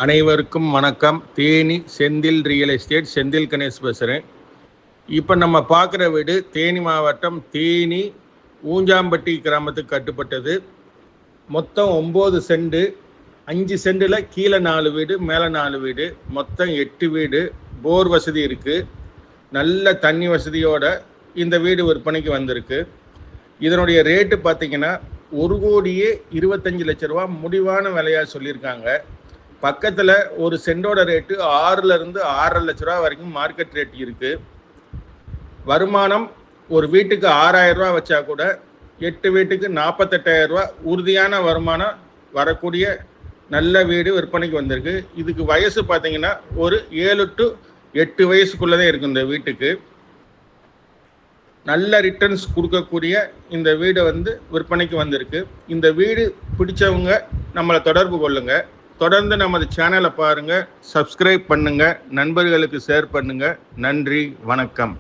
அனைவருக்கும் வணக்கம். Theni Senthil real estate, Senthil Ganesh பேசுகிறேன். இப்போ நம்ம பார்க்குற வீடு தேனி மாவட்டம் தேனி ஊஞ்சாம்பட்டி கிராமத்துக்கு கட்டுப்பட்டது. மொத்தம் 9 சென்ட். 5 சென்டில் கீழே 4 வீடு, மேலே 4 வீடு, மொத்தம் 8 வீடு. போர் வசதி இருக்குது. நல்ல தண்ணி வசதியோட இந்த வீடு விற்பனைக்கு வந்திருக்கு. இதனுடைய ரேட்டு பார்த்திங்கன்னா 1,25,00,000 முடிவான விலையாக சொல்லியிருக்காங்க. பக்கத்தில் ஒரு சென்டோட ரேட்டு 6லேருந்து 6.5 லட்ச ரூபா வரைக்கும் மார்க்கெட் ரேட் இருக்குது. வருமானம் ஒரு வீட்டுக்கு 6,000 ரூபா வச்சா கூட 8 வீட்டுக்கு 48,000 ரூபா உறுதியான வருமானம் வரக்கூடிய நல்ல வீடு விற்பனைக்கு வந்திருக்கு. இதுக்கு வயசு பார்த்தீங்கன்னா ஒரு 7 to 8 வயசுக்குள்ளதே இருக்கும். இந்த வீட்டுக்கு நல்ல ரிட்டர்ன்ஸ் கொடுக்கக்கூடிய இந்த வீடு விற்பனைக்கு வந்திருக்கு. இந்த வீடு பிடிச்சவங்க நம்மளை தொடர்பு கொள்ளுங்க. தொடர்ந்து நமது சேனலை பாருங்கள், சப்ஸ்கிரைப் பண்ணுங்கள், நண்பர்களுக்கு ஷேர் பண்ணுங்கள். நன்றி, வணக்கம்.